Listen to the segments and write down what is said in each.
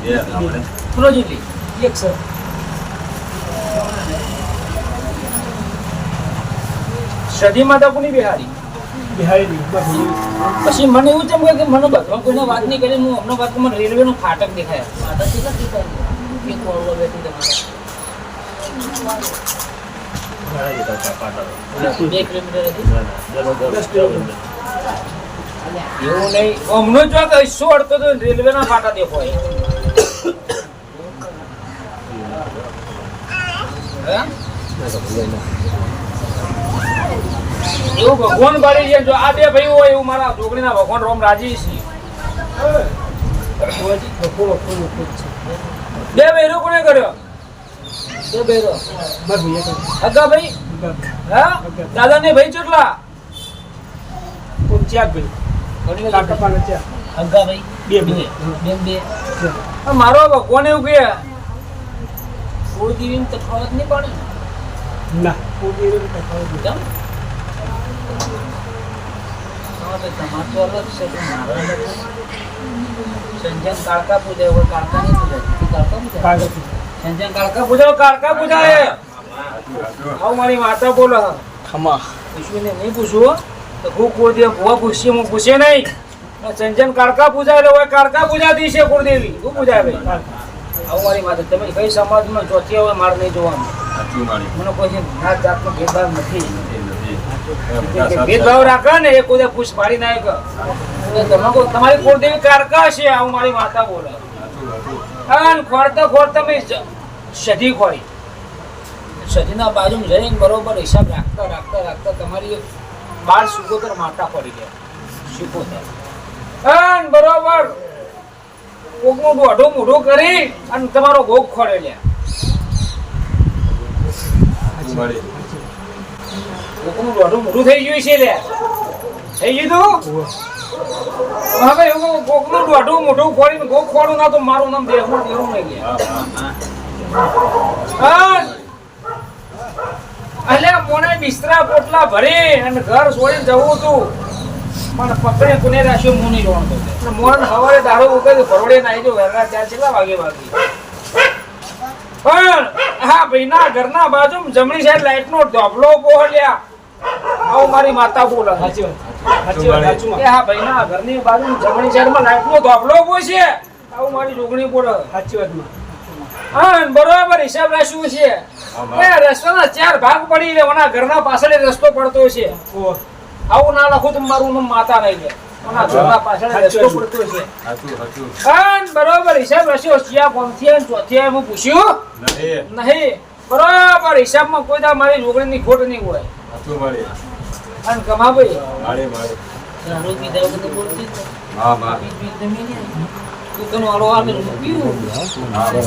થોડો જેટલી એક સર સદી માતા કોની બિહારી પછી મને એવું છે કે મને ભગવાન કોઈને વાત નહીં કરી હું હમણાં વાત મને રેલવે નું ફાટક દેખાયા એવું નહીં હમણાં જો કઈસો અડતો તો રેલવે ના ફાટા દેખાય એવું ભગવાન બાળી છે જો આ બે ભાઈ હોય એવું મારા છોકરીના ભગવાન રોમ રાજી છે બે બહેરો કોને કર્યો બે બહેરો અગા ભાઈ હા દાદા ને ભાઈ કેટલા અગા ભાઈ બે મારો ભગવાન એવું કે કુળદેવી તફાવત નહીં પડે ના કુળદેવી તફાવત સંજન કાળકા પૂજા હોય કાળકા નહીં પૂજા કાળકા પૂજાય આવું મારી માતા બોલો ખમા પૂછવીને નહીં પૂછવું તો હું કુળદેવ ભુવા પૂછીએ હું પૂછે નહીં સંજન કાળકા પૂજા હોય કાળકા પૂજા દી છે કુળદેવી હું પૂજાય ભાઈ આવું મારી માતા તમે કઈ સમાજમાં ચોથી હોય મારે નહીં જોવાનું મને કોઈ નાત જાતનો ભેદભાવ નથી ભેદભાવ રાખે ને એ કોઈ પૂછ પાડી ના તમારી કુળદેવી કારકા છે આવું મારી માતા બોલે ખોરતા ખોરતા મેં સધી ખોરી સધીના બાજુ જઈને બરોબર હિસાબ રાખતા રાખતા રાખતા તમારી 12 સુકોતર માતા પડી ગયા સુકોતર બરોબર કોકનું દોઢું મોઢું કરી અને તમારો ભોગ ખોડે લ્યા કોકનું દોઢું મોઢું થઈ ગયું છે લ્યા થઈ ગયું હવે એવું કોકનું દોઢું મોઢું ખોડીને ભોગ ખોડું ના તો મારું નામ દેવું નહીં ગયા અલ્યા મોને બિસ્તરા પોટલા ભરી અને ઘર છોડીને જવું હતું પણ પકડે કોને રાખ્યો હું નહીં જોવાનું મોન સવારે દારૂ ઉકેલી ભરોડે નાઈ જો વહેલા ચાર કેટલા વાગે પણ હા ભાઈના ઘરના બાજુ જમણી સાઈડ લાઈટ નો ધોબલો પોહલ્યા આવું મારી માતા બોલે સાચી વાત હા ભાઈના ઘરની બાજુ જમણી સાઈડ માં લાઈટ નો ધોબલો પોશે આવું મારી જોગણી બોલે સાચી વાત હા બરોબર હિસાબ રાખ્યું છે રસ્તાના 4 ભાગ પડી રહેવાના ઘરના પાછળ રસ્તો પડતો છે આવું ના લખું તો મારું નામ માતા નહીં લે ઘરના પાછળ રસ્તો પડતો છે બરોબર હિસાબ રાખ્યો ચિયા કોમથી ચોથી હું પૂછ્યું નહીં બરોબર હિસાબમાં કોઈ દા મારી છોકરીની ખોટ નહીં હોય અને કમા ભાઈ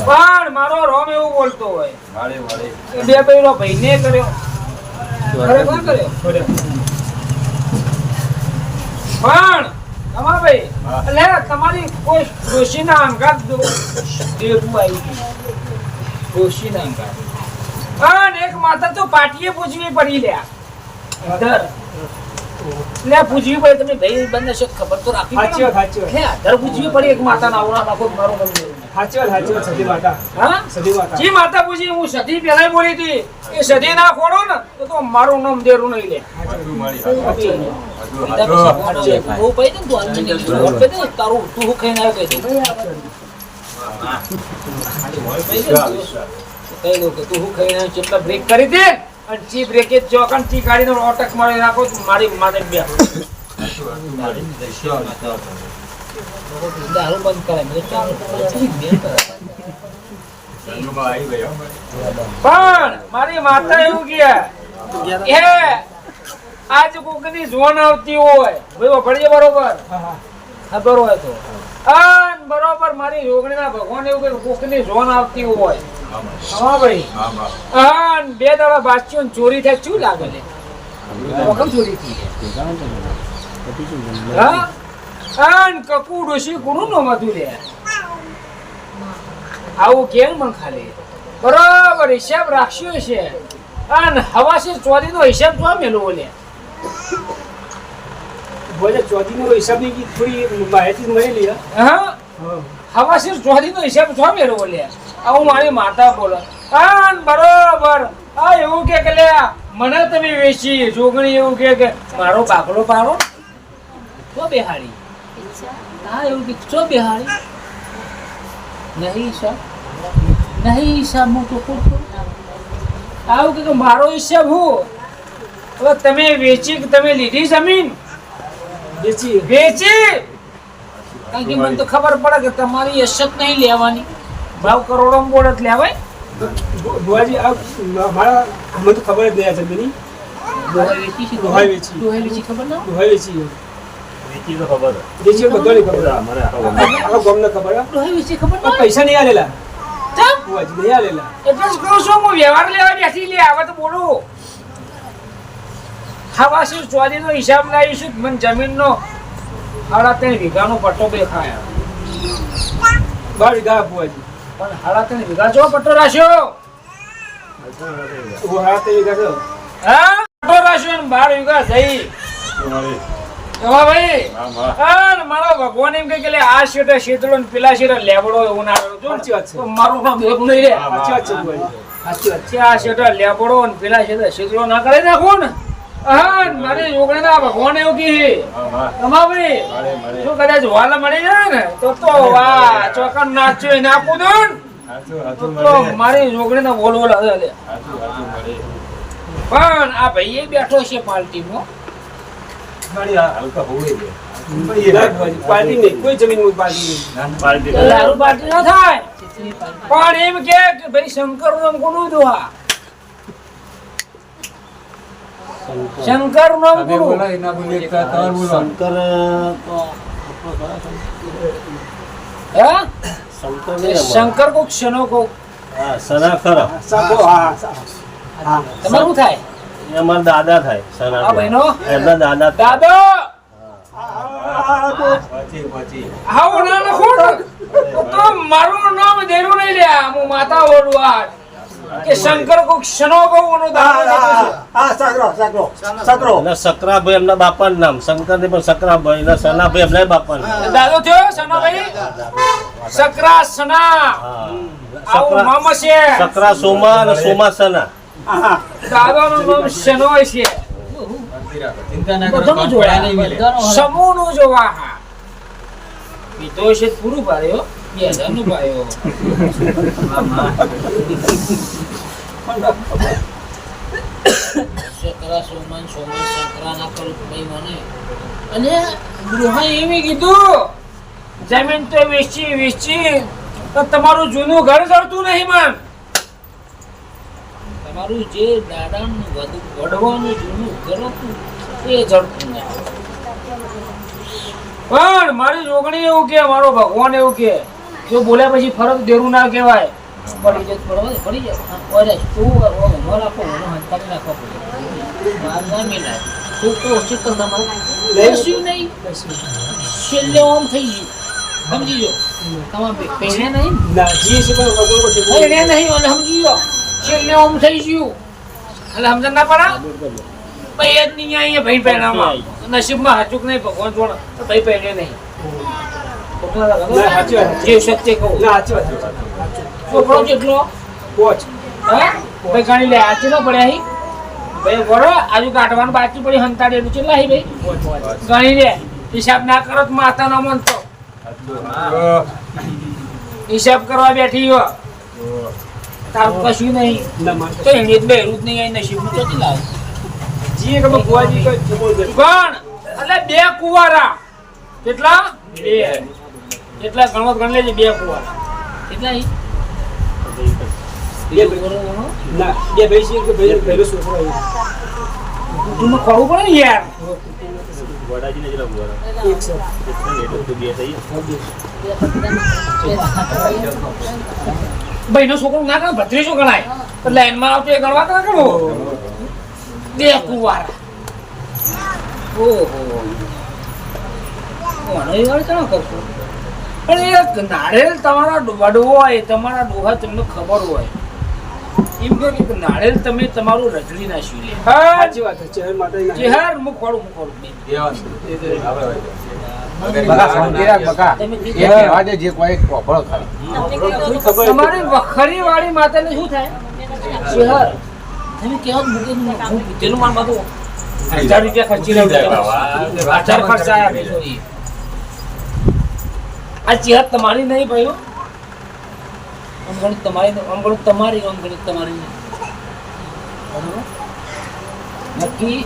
પણ મારો રોમ એવું બોલતો હોય બે ભાઈ ભાઈ ને કર્યો પણ તમારી તમારી કોઈ ડોશીના અંગાત દેવું આવી ડોશીના અંગાત પણ એક માતા તો પાટીએ પૂછવી પડી લ્યા લે પૂછવી પડે તમે ભાઈ બંને છે ખબર તો રાખવી પડે હે દર પૂછવી પડી એક માતાના આવડા નાખો મારો નામ સાચી વાત સદી માતા હા સદી માતા જી માતા પૂછી હું સદી પહેલા બોલી હતી એ સદી ના ખોડો ને તો મારું નામ દેરું નહીં લે ઓ ભાઈ તો તારું તું ખાઈને આવ્યો કઈ તું ખાઈને કેટલા બ્રેક કરી દે અને ચી બ્રેકે ચોકન ચી ગાડીનો ઓટક મારી નાખો મારી માથે બે દારૂ બંધ કરે પણ મારી માતા એવું ગયા એ આજ કોકની જોન આવતી હોય ભાઈ ભણીએ બરોબર ખબર હોય તો બરોબર મારી રોગણીના ભગવાન એવું કે કોકની જોન આવતી હોય હા ભાઈ બે દાડા બાચીઓ ચોરી થાય શું લાગે લે ચોરી થઈ કકુ ડોશી કોનું નામ હતું લે આવું કેમ પણ ખાલી બરાબર હિસાબ રાખ્યો છે અને હવાસી ચોરી નો હિસાબ જોવા મેલો લે બોલે ચોરી નો હિસાબ ની થોડી માહિતી મળી લે હા હવાશીર ચોધીનો હિસાબ છો મેરો બોલ્યા આવું મારી માતા બોલે હા બરોબર આ એવું કે લે મને તમે વેચી જોગણી એવું કે મારો બાકડો પાડો તો બેહાડી હા એવું કે છો બેહાડી નહીં હિસાબ હું તો આવું કે મારો હિસાબ હું હવે તમે વેચી કે તમે લીધી જમીન વેચી કારણ કે મને તો ખબર પડે કે તમારી અસત નહીં લેવાની ભાવ કરોડો બોર્ડ જ લેવાય બુઆજી મારા મને તો ખબર જ નહીં આ જમીની દોહાઈ વેચી ખબર ના દોહાઈ વેચી વેચી તો ખબર વેચી બધાને ખબર મને આખા ગામને ખબર દોહાઈ વેચી ખબર ના પૈસા નહીં આલેલા ચમ બુઆજી નહીં આલેલા એટલે જ કહું છું હું વ્યવહાર લેવા બેઠી લે આવે તો બોલું હવાશીર ચોધીનો હિસાબ લાવીશું મને જમીનનો 3.5 વીઘાનો પટ્ટો દેખાય 12 વીઘા બુઆજી પણ 3.5 વીઘા જો પટ્ટો રાખ્યો ઓ 7 વીઘા છે હા પટ્ટો રાખ્યો ને 12 વીઘા થઈ જવા ભાઈ હા મારો ભગવાન એમ કે લે આ શેઠે શેતળો ને પેલા શેઠે લેબડો એવું ના રહ્યો સાચી વાત છે. તો મારું નામ એક નહીં રે સાચી વાત છે બુઆજી સાચી વાત છે આ શેઠે લેબડો ને પેલા શેઠે શેતળો ના કરી નાખો ને હા મારી જોગણીના ભગવાન એવું કી તમારી જો કદાચ વાલા મળી જાય ને તો વાહ ચોકન નાચ્યો એને આપું દઉં તો મારી જોગણીને બોલ બોલ હશે લે પણ આ ભાઈ બેઠો છે પાર્ટીમાં મારી હલકા હોઈ દે બુઆજી પાર્ટી નહીં કોઈ જમીન કોઈ પાર્ટી નહીં દારૂ પાર્ટી ના થાય પણ એમ કે ભાઈ શંકર નામ કોનું દોહા શંકર નામ કોનું શંકર કો ક્ષણો કો સના ખરા સાકો હા તમારું થાય એ અમારા દાદા થાય સના આ ભાઈનો એમના દાદા દાદો આવું ના લખો તો મારું નામ દેરું નહીં લે હું માતા બોલું આ કે શંકર કો ક્ષણો કો નો દાદો અને સકરાભાઈ એમના બાપાનું નામ શંકરજી પણ સકરાભાઈ અને સનાભાઈ એમના બાપાનું નામ. દાદો થયો સનાભાઈ સકરા સના આવું નામ છે સકરા સોમા અને સોમા સના દાદાનું નામ શનોય છે બધાનું જોયા સમૂહનું જોવા હા પીતો છે પૂરું પાડ્યો 2000 નું પાડ્યો શકરા સોમન શકરા ના કરું ભાઈ મને અને ગૃહા એવી કીધું જમીન તો વેચી તો તમારું જૂનું ઘર કરતું નહીં મન તમારું જે દાદાનું વડવાનું જૂનું ઘર હતું એ જડતું નહીં પણ મારી જોગણી એવું કે મારો ભગવાન એવું કે જો બોલ્યા પછી ફરક દેરું ના કહેવાય પડી જાય પડી જાય ઓરે તું મોર આપો મને હંતાડી નાખો માર ના મિલાય તું તો ચિત્ત તમારું લેશું નહીં છેલ્લે ઓમ થઈ ગયું સમજી જો તમારે પહેણે નહીં ના જી છે પણ વગર કો પહેણે નહીં ઓલે સમજી જો છેલ્લે ઓમ થઈ ગયું એટલે સમજ ના પડા ભાઈ જ નહીં અહીંયા ભાઈ પહેણામાં નસીબમાં હાચુક નહીં ભગવાન જોડ તો ભાઈ પહેણે નહીં સાચી વાત જે સત્ય કહું ના સાચી વાત છોકરો કેટલો પોચ હા ભાઈ ગણી લે આ ચેલો પડ્યા હી ભાઈ બરો આજુ કાઢવાનું બાકી પડી હંતાડી એનું ચેલા હી ભાઈ ગણી લે હિસાબ ના કરો તો માતા ના મન તો હિસાબ કરવા બેઠી હો તારું કશું નહીં ના માર તો એને જ બેરું જ નહીં અહીં નસીબ નું ચોથી લાવે જી કે બુઆજી કોઈ જબરદસ્ત પણ એટલે 2 કુવારા કેટલા 2 કેટલા ગણવત ગણ લેજે 2 કુવારા કેટલા હી બે ના બે ભાઈ છે કે ભાઈ પહેલો છોકરો આવ્યો તું ખવું પડે ને યાર વડાજીને જરા બોલા એક સર એટલે તો બે થઈ ભાઈ નો છોકરો ના ગણ ભત્રીજો ગણાય તો લાઈન માં આવતો એ ગણવા ના ગણો 2 કુવારા ઓહો કોનો એ વાળ ચણો કરશો પણ એ નાળેલ તમારા વડવો હોય તમારા ડોહા તમને ખબર હોય એમ કે નાળેલ તમે તમારું રજડી નાખ્યું લે સાચી વાત છે ચહેર માટે જે હાર મુખ ખોડું દેવાનું બકા શાંતિ રાખ બકા એ કહેવા દે જે કોઈ કોભળો ખાલી તમારી વખરી વાળી માતાને શું થાય શહેર તમે કેવો મૂકે તેનું માર માતો 1000 રૂપિયા ખર્ચી રહ્યો 1000 ખર્ચાયા બેસો આ ચિહત તમારી નહીં ભાઈઓ અંગણ તમારી અંગણ તમારી બરોબર નક્કી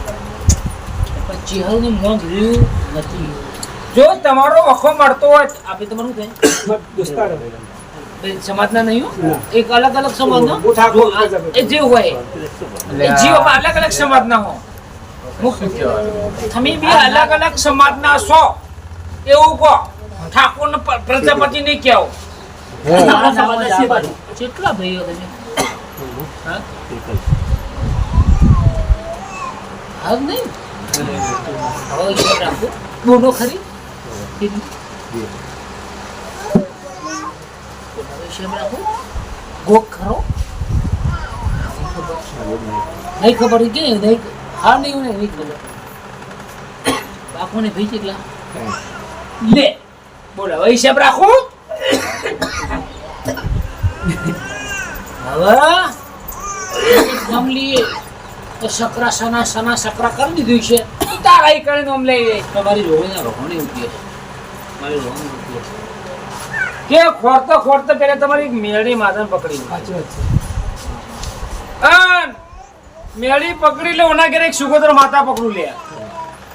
પણ ચિહલનું મોં રહ્યું નથી જો તમારો વખો મળતો હોય આપણે તમારું થાય દોસ્તાર સમાજના નહીં હો એક અલગ અલગ સમાજનો હું ઠાકોર એ જે હોય એ જીવ અલગ અલગ સમાજના હો તમે બે અલગ અલગ સમાજના છો એવું કહો ઠાકોર ને પ્રજાપતિ નહીં કહેવો મારા સમાજના છે બાજુ કેટલા ભાઈઓ તમે હા હાલ નહીં હવે યાદ રાખો બોનો ખરી શેમ રાખો ગોક ખરો નહીં ખબર કે નહીં હા નહીં નહીં ખબર બાપુને ભાઈ કેટલા લે બોલો હવે હિસાબ રાખો હવે જમલીએ તો સકરા સના સકરા કરી દીધું છે તારા ઈ કરીને ઓમ લઈ લે તમારી રોહણીના રોહણી ઉઠી મારી રોહણી ઉઠી કે ખોરતો પેલા તમારી મેળી માતાને પકડી સાચી વાત છે અન મેળી પકડી લે ઓના ઘરે એક સુગોદર માતા પકડું લે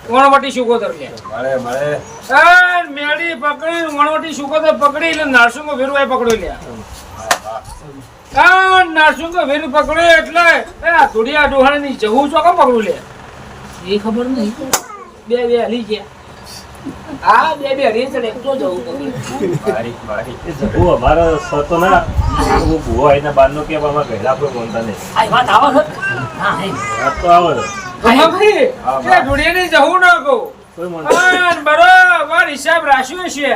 વણવટી સુગોદર લે મળે અન મેળી પકડી વણવટી સુગોદર પકડી એટલે નારસુંગો વેરુઆ પકડ્યો લે અન નારસુંગો વેરુ પકડ્યો એટલે એ આ ધુડિયા ડોહાણી જવું છો કેમ પકડું લે એ ખબર નહીં બે હલી ગયા હા બે હલી ચડે તો જવું પકડે હું અમારો સતો ના હું ભૂવો એના બારનો કે આમાં ગયેલા કોઈ બોલતા નહીં આ વાત આવે છે હા હે વાત તો આવે હા ભાઈ એ ધુડિયાની જવું ન કહું કોઈ મન અન બરોબર હિસાબ રાખ્યો છે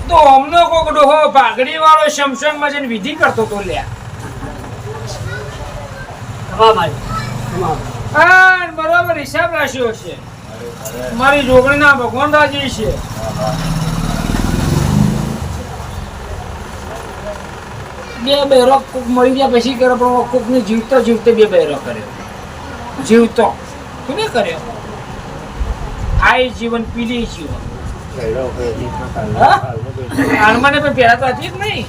તો અમનો કોક ડોહો પાઘડી વાળો શમશાનમાં જઈને વિધિ કરતો તો લ્યા હવા મારી અન બરોબર હિસાબ રાખ્યો છે મારી જોગણીના ભગવાન રાજી છે બે બહેરો કોક મળી ગયા પછી કર્યો પણ કોકને જીવતો બે બહેરો કર્યો જીવતો કોને કર્યો આ જીવન પીલી જીવન હાલમાં પણ પહેલા તો હતી જ નહીં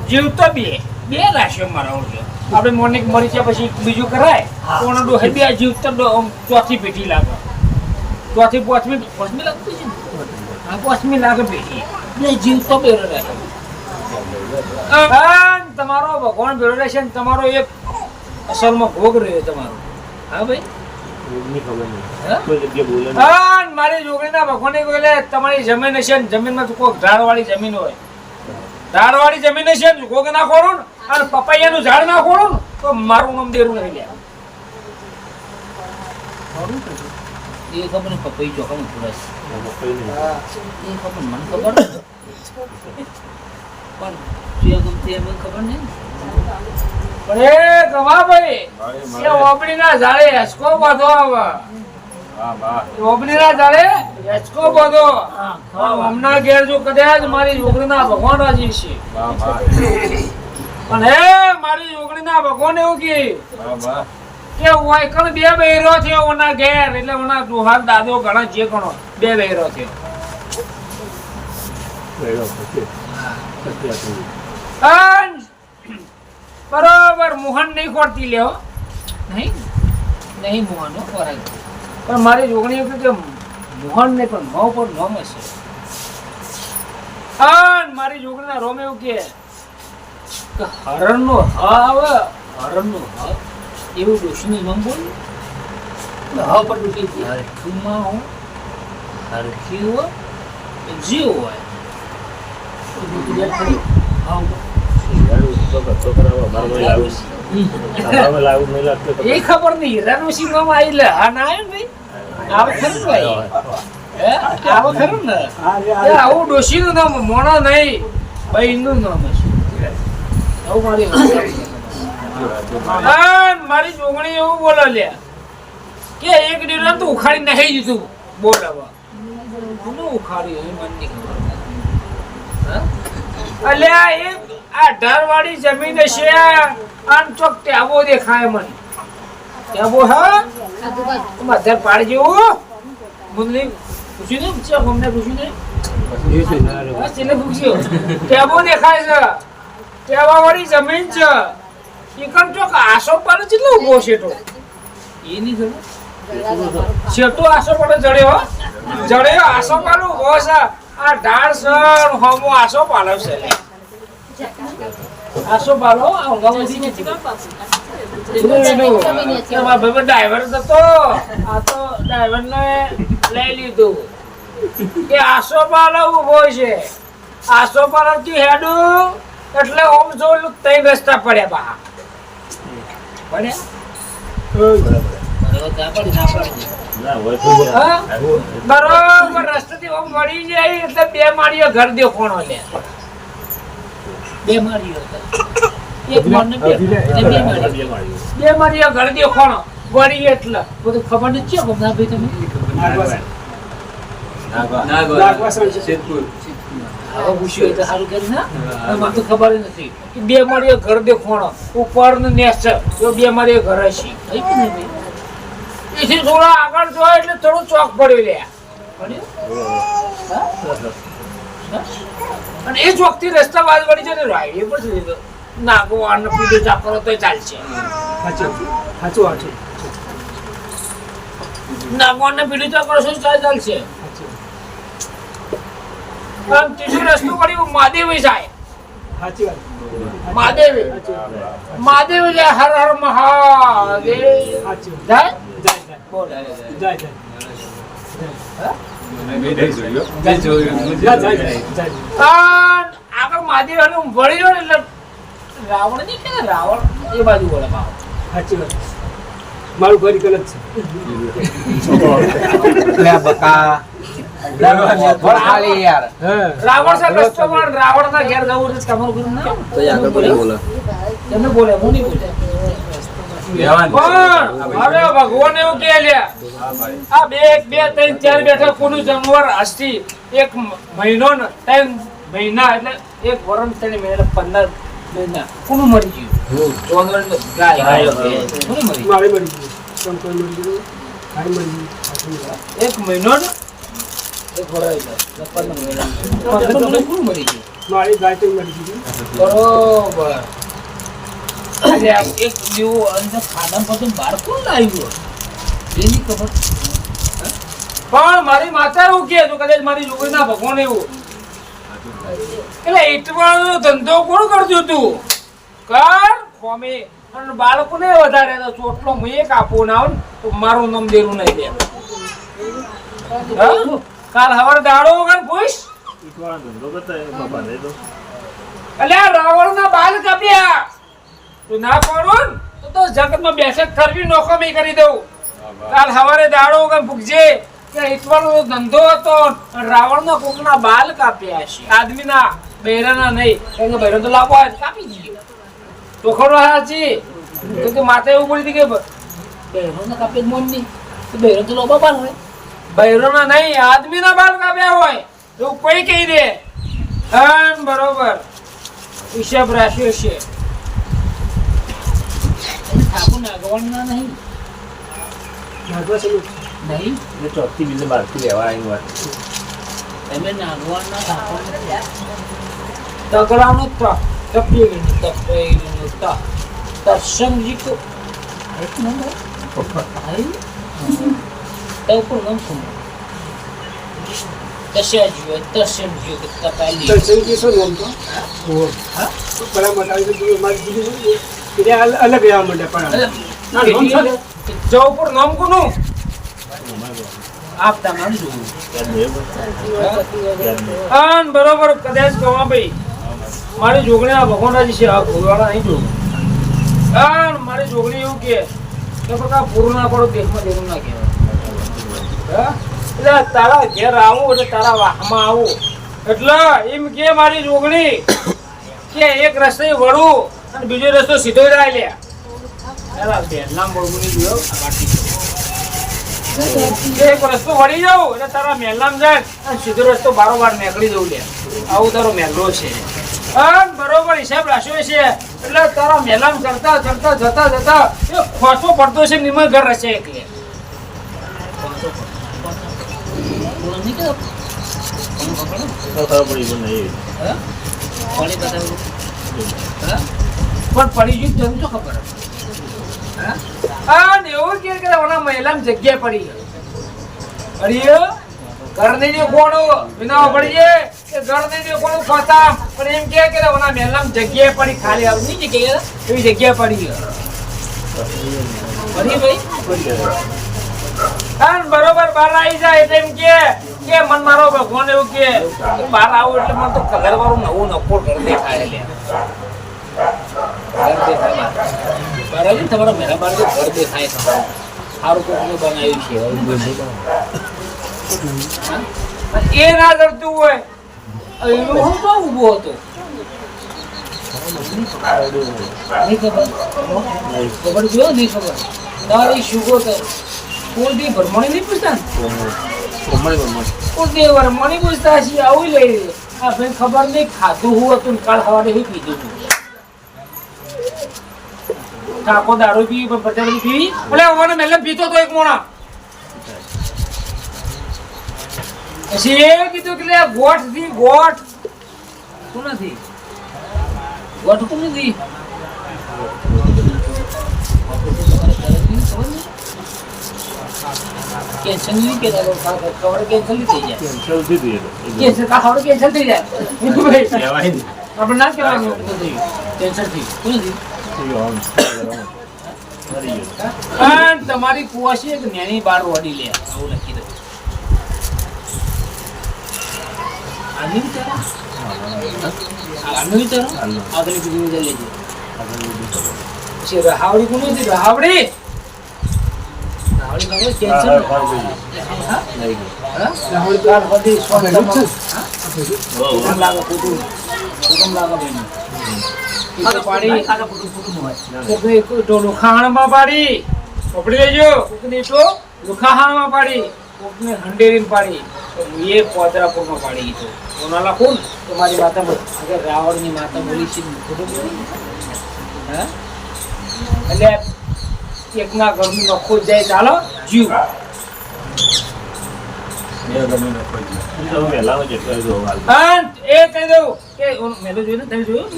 જીવતો બે રાશિઓ મારા છે આપણે મોર્નિંગ મરી છે પછી બીજું કરાય કોણ ડોહે બે જીવતો ચોથી પેટી લાગે ચોથી પાંચમી લાગતી છે હા પાંચમી લાગે પેટી એટલે જીવતો બેરો રહે તમારો ભગવાન ભેળો રહેશે ને તમારો એક અસલમાં ભોગ રહ્યો તમારો હા ભાઈ મારી જોગણીના ભગવાને કહ્યું તમારી જમીન હશે ને જમીનમાં તો કોઈ ઝાડવાળી જમીન હોય ઝાડવાળી જમીન હશે ને કોક ના ખોડું ને અને પપૈયાનું ઝાડ ના ખોડું ને તો મારું નામ દેરું નહીં લે એ ખબર નહીં પપઈ ચોખામાં થોડા એ ખબર મને ખબર પણ જે ગમતી એમ ખબર નહીં પણ એ ગવા ભાઈ એ ઓબડીના ઝાડે હેચકો બધો આવે ઓબડીના ઝાડે હેચકો બધો હમણાં ઘેર જો કદાચ મારી જોગણીના ભગવાન રાજી છે પણ હે મારી જોગણીના ભગવાન એવું કે વાયકણ બે બહેરો થયો ઓના ઘેર એટલે ઓના દોહાર દાદો ઘણા જે ગણો બે બહેરો થયો બરોબર મોહન નહીં ખોરતી લ્યો નહીં મોહનો ખોરાક પણ મારી જોગણી એવું કે મોહન નહીં પણ મો પર નોમ હશે મારી જોગણીના રોમ એવું કે હરણનો હ આવે હરણનો હ એવું ડોશીનું નામ બોલ્યું હા પણ ડૂબી હરખુમાં હું હરખી હોય જીવ હોય એ ખબર નહીં હીરાનું સિંહ નામ આવી લે હા ના આવ્યું ભાઈ આવે ખરું ભાઈ આવે ખરું ને આવું ડોશી નું નામ મોણા નહીં ભાઈ નું નામ હશે આવું મારી જોગણી એવું બોલો લે કે એક ડીલર તો ઉખાડી નાખી દીધું બોલ હવે કોને ઉખાડ્યું એ મને નહીં ખબર. હા? અલ્યા એ આ ઢારવાળી જમીન છે આમ ચોક ટેબો દેખાય મને ટેબો હા મધર પાડી જેવું મુંદલી પૂછ્યું ને છે અમને પૂછ્યું ને હા છેલ્લે પૂછ્યું ટેબો દેખાય છે ટેબા વાળી જમીન છે એકમ ચોક આસો પાડે કેટલો ઉભો છે તો એ નહીં ખબર. છેટો આસો પાડે જડ્યો આસો પાડો ઉભો છે આ ઢાળ સર હોમો આસો પાડે છે આસો પાડો આ ઊંઘામાંથી નથી ડ્રાઈવર હતો આ તો ડ્રાઈવર ને લઈ લીધું કે આસો પાડો ઉભો છે આસો પાડો થી હેડું એટલે ઓમ જોયેલું તઈ રસ્તા પડ્યા બહાર પડ્યા બરાબર, ના પાડી, ના પાડી. ના હોય તો હા? બરોબર રસ્તેથી ઓમ વળી જાય એટલે બે માળીઓ ઘર દેખોણો લે બે માળીઓ હતા. એક માળને બે માળી. બે માળીઓ ઘર દેખોણો વળી એટલે બધું ખબર નથી છે ગમનાભાઈ તમે હવે પૂછ્યું એટલે સારું કર્યું ના મને તો ખબર જ નથી. બે માળીઓ ઘર દેખોણો ઉપર ને નેસ તો બે માળીઓ ઘર હશે થઈ કે નહીં ભાઈ? એથી થોડા આગળ જોય એટલે થોડું ચોક પડ્યું લે પડ્યું? અને એ ચોક થી રસ્તા બાદ વળી છે ને હાઈવે પર છે નાગવાન પીડો ચા કરો તો ચાલશે નાગવાન ને પીડો ચા કરો તો ચાલશે આમ ત્રીજો રસ્તો પડી મહાદેવી જાય મહાદેવી જાય હર હર મહાદેવ જાય બોલ આગળ મહાદેવ વળી ગયો એટલે રાવણ નહીં કે રાવણ એ બાજુ બોલે મારું ઘર ગલત લે બકા ખાલી યાર રાવણ છે રસ્તો પણ રાવણ ના ઘેર જવું છે તમારું ઘર ના એમને બોલે હું નહીં બોલે પણ હવે ભગવાન એવું કે લ્યા આ બે ત્રણ ચાર બેઠા કોનું જાનવર હસ્તી એક મહિનો ને 3 મહિના એટલે એક વર્ષ 3 મહિના 15 મહિના કોનું મરી ગયું જોંગર ને ગાય કોનું મરી મારે મળી ગયું કોઈ મળી ગયું મારે મળી ગયું એક મહિનો ને એક વર્ષ એટલે 15 મહિના 15 મહિના કોનું મરી ગયું મારી ગાય તો મળી ગઈ બરોબર અરે આ એક દીવો અંદર ખાડા પછી બહાર કોણ લાવ્યું એની ખબર પણ મારી માતા એવું કે તો કદાચ મારી જોગી ના ભગવાન એવું એટલે ઈટવાનો ધંધો કોણ કરતું તું કર કોમે અને બાળકોને વધારે તો ચોટલો હું એક આપો ના હોય તો મારું નામ દેરું નહીં દે હા? કાલ હવાર દાડો વગર પૂછ ઈટવાળા ધંધો કરતા એ બાબા રે તો અલ્યા રાવણ ના બાલ કાપ્યા તું ના પાડું ને તો જગતમાં બેસક કરવી નોકમી કરી દઉં કાલ સવારે દાડો વગર પૂછજે કે ઈશ્વરનો ધંધો હતો રાવણનો કોકના બાલ કાપ્યા છે આદમીના બૈરાના નહીં કારણ કે બૈરો તો લાંબો હોય કાપી દીધો ચોખડો સાચી તો માથે એવું બોલી હતી કે બહેરોને કાપે જ મોન નહીં તો બહેરો તો લોબા બાલ હોય. બૈરોના નહીં આદમીના બાલ કાપ્યા હોય એવું કોઈ કહી દે બરોબર હિસાબ રાખ્યો છે ઠાકોર નાગવાના નહીં નહીં એ ચોથી બીજે બહારથી લેવા આવ્યું વાત તમે નાગવાના ઠાકોર તગડાનો તપી ગયું તત્સંગજી કો એક નંબર આવી તો ઉપર નામ શું તસ્યાજીઓ તસ્યમજીઓ કે તપાલી દર્શન કેસો નામ તો હા બરાબર આવી તો મારી દીદી એટલે અલગ રહેવા માંડ્યા પણ જો ઉપર નામ કોનું આપ તમારું જોવું બરોબર કદાચ ગવા ભાઈ મારી જોગણી આ ભગવાનરાજી છે આ ભોળવાળા નહીં જોવું મારી જોગણી એવું કે બકા પૂરું ના પડો દેશમાં દેવું ના કહેવાય એટલે તારા ઘેર આવું એટલે તારા વાહમાં આવું એટલે એમ કે મારી જોગણી કે એક રસ્તે વળું અને બીજો રસ્તો સીધો જાય લે નામ બોલવું નહીં જોયો એક રસ્તો વળી જાઉં એટલે તારા મહેલામાં જાય અને સીધો રસ્તો બારોબાર નીકળી જવું લે. આવું તારો મહેલો છે. અને બરોબર હિસાબ રાખ્યો છે એટલે તારા મહેલામાં જતા એ ખોસો પડતો છે નિમય ઘર રહેશે એટલે. બોલો નહીં કે ખબર પડી મને એ. હા પાણી બતાવું હા પણ પડી ગયું તેમ તો ખબર હા અને એવું કે ઓના મહિલામાં જગ્યા પડી ગઈ ઘરની જે કોણો વિનાવા પડી જાય કે ઘરની જે કોણો ખોતા પણ એમ કે ઓના મહિલામાં જગ્યા પડી ખાલી આવી નહીં જગ્યા એવી જગ્યા પડી ગઈ પડી ભાઈ હા બરોબર બહાર આવી જાય એટલે એમ કે મન મારો ભગવાન એવું કે બહાર આવું એટલે મને તો કલર વાળું નવું નફો ઘર દેખાય લે ઘર દેખાય બરાબર તમારા મેરા બાર ઘર દેખાય તમારું સારું કોકને બનાવ્યું છે એ ના કરતું હોય એનું હું તો ઊભો હતો નહીં ખબર જો નહીં ખબર તારી શુગો તો કોઈ દી ભરમણી નહીં પૂછતા ને કોઈ દી ભરમણી પૂછતા છીએ આવું લઈ આ ભાઈ ખબર નહીં ખાધું હું હતું ને કાલ સવારે હું પીધું હતું કાકો દારૂ પી પણ પચાસ પી એટલે મને મેલે પીતો તો એક મોણા પછી એ કીધું કે ગોઠ થી ગોઠ શું નથી ગોઠ કોણ નથી કેન્સલ નહીં કે ખબર કેન્સલ થઈ જાય કેન્સલ થઈ ગઈ કેન્સલ ખબર કેન્સલ થઈ જાય કહેવાય ને. આપણે ના કહેવાનું કેન્સલ થઈ શું નથી મરી ગયો. અને તમારી કુવાસી એક નેની બાર ઓડી લે આવું લખી દઉં આની વિચારો આનું વિચારો આગળ બીજું વિચાર લેજો પછી રહાવડી કોણ હતી રહાવડી રહાવડી કેન્સલ હા રહાવડી કાર બધી સ્વતંત્ર લાગે કુટુંબ લાગે બેન પાડી લુખાહાણમાં પાડી પકડી લેજો કોકની તો લુખાહાણમાં પાડી કોકને હંડેરીને પાડી એ પોદરાપુરમાં પાડી તો કોના લખું તો મારી માતા આગળ રાવણની માતા બોલી છે ખોટું બોલી હા એટલે એકના ઘરનું નખો જાય ચાલો જીવ વહેલાનો જેટલો જો હાલ. હા એ કહી દઉં કે મેલો જોયું ને તમે જોયું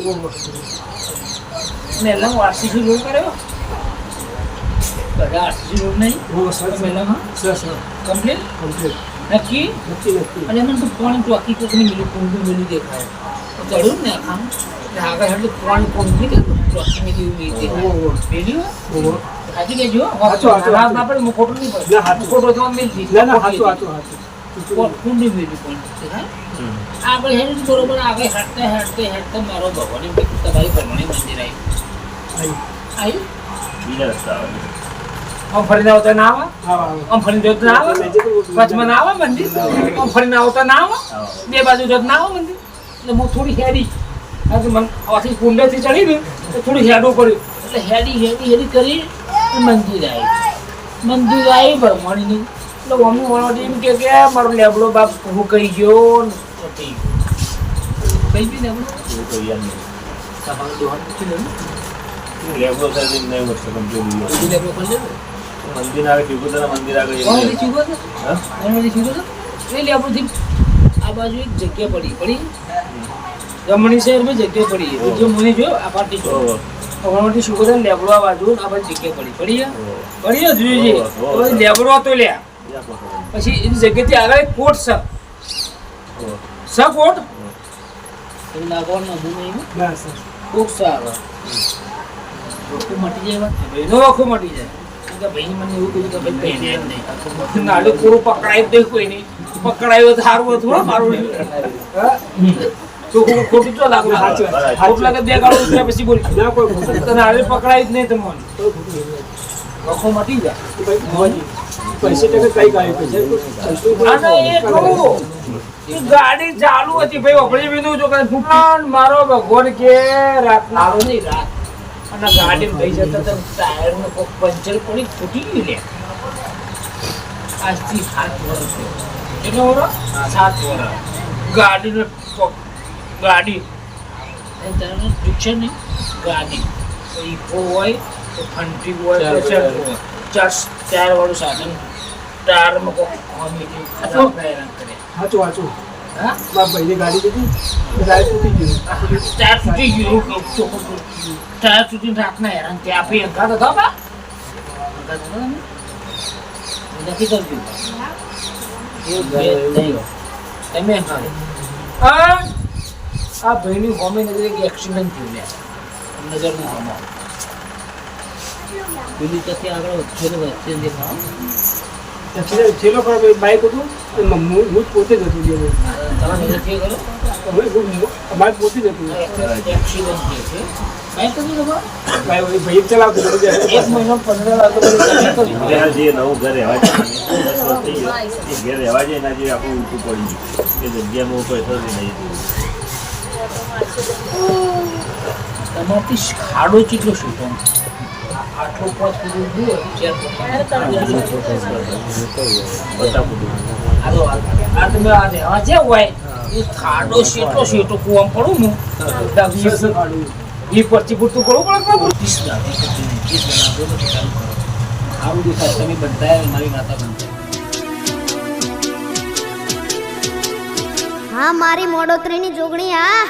મેલા આરસીસી રોડ કર્યો બધા આરસીસી રોડ નહીં મેલામાં કમ્પ્લીટ નક્કી અને મને તો પાણી ચોકી કોકની મિલી કુંડું મિલી દેખાય તો ચડ્યું ને આખામ એટલે આગળ એટલે પાણી કોંડી કે ચોકી મિલી મિલી દેખાય પેલી સાચી કહેજો રાત ના પડે ખોટું નહીં પડે ખોટો તો મિલતી કુંડી મિલી પણ આગળ હેડ બરોબર આગળ હેડતા મારો ભગવાન એમ કે તમારી પરમાણી મંદિર આવી બીજા રસ્તા આવે. આમ ફરીને આવતા ના આવે આમ ફરીને જોત ના આવે વચમાં ના આવે મંદિર આમ ફરીને આવતા ના આવે બે બાજુ જોત ના આવે મંદિર એટલે હું થોડી હેડી મને આથી કુંડેથી ચડી ગઈ તો થોડી હેડું પડ્યું એટલે હેડી કરી મંદિર આવી ભરમાણીની એટલે મમ્મી વળવાથી એમ કે મારો લેબડો બાપ હું કહી ગયો ને કઈ બી લેબડો એવું તો યાદ નહીં. તમારું દોહન પૂછી લે લેબડો સાથે નહીં વસ્તુ કંટ્રોલ લેબડો કરી લે મંદિર આવે ટીપુદાના મંદિર આગળ કોણ એવું. ચીગો છે હા? કોણ ચીગો છે એ લેબડોથી આ બાજુ એક જગ્યા પડી જમણી સાઈડમાં જગ્યા પડી જો મને જો આ પાર્ટી જો ઓહો. ભગવાનથી શું કરે લેબડો આ બાજુ આ બાજુ જગ્યા પડી જોઈએ ઓહો. તો લેબડો તો લે યા પકડો. પછી એની જગ્યાથી આગળ એક કોટ છે ઓહો. કોટ એવું નાખવાનું નહીં કોક છે આગળ આખું મટી જાય ભાઈનો આખું મટી જાય કે ભાઈ મને એવું કીધું કે ભાઈ પહેરે જ નહીં નાડું પૂરું પકડાય જ નહીં કોઈ નહીં પકડાયું તો સારું હતું હો મારું ચોખ્ખું ખોટું તો લાગુ ખોટું લાગે બે ગાળો ઉતર્યા પછી બોલી તો નાડે પકડાય જ નહીં તમને આખું મટી જાય અને એ કહું એ ગાડી ચાલુ હતી ભાઈ વપરી બીધું જો કે મારો ભગવાન કે રાત નારો નહીં રાત અને ગાડી ભાઈ જતા ટાયર નો પંચર પડી ફૂટી ગયું લે આજથી 7 વર્ષ થયા. કેટલો વર્ષ? 7 વર્ષ. ગાડી અને તને રિક્ષા નહીં, ગાડી ઈકો હોય તો ફંટી હોય તો ચાર હોય. ચાર વાળું સાધન ટાયરમાં કોઈ ખામી નહીં. ખરાબ હેરાન કરે. સાચું હા મારા ભાઈની ગાડી હતી ટાયર તૂટી ગયું ટાયર તૂટી ગયું એવું કહું છું. ટાયર તૂટીને રાતના હેરાન થયા. આપણે અંગાત હતા બા અંગાત હતા ને? નથી કરતું એવું નહીં હોય. તમે અંગાત આ ભાઈની હોમે નજરે એક એક્સિડન્ટ થયું લે નજરનું હોમો પેલી તો ત્યાં આગળ વચ્ચેનો એક્સિડન્ટ દેખાવ એક્સિડન્ટ થયેલો પણ બાઇક હતું અને હું જ પોતે જ હતું જે તમારે નજર થઈ ગયો અમારે પોતે જ હતું એક્સિડન્ટ થયો છે બાઈક હતું તમારે ભાઈ ચલાવતો હતો. 1 મહિનો 15 વાર તો બધું તમે કર્યું. આ જે નવું ઘર રહેવા જાય ને, 10 વર્ષ થઈ ગયા, એ ઘેર રહેવા જાય એના જે આપણું ઊંચું પડી ગયું એ જગ્યામાં કોઈ થતું નહીં. તમારથી ખાડો કેટલો છૂટો આટલો પોત સુધી જુઓ આ તમે આ રહેવા જે હોય એ ખાડો શેટો શેટો કુવામ પડું ને 20-25 પૂરતું પડવું પડે 30 સારું દેખાય તમે બંધાય મારી માતા બંધાય હા મારી મોડોતરીની જોગણી હા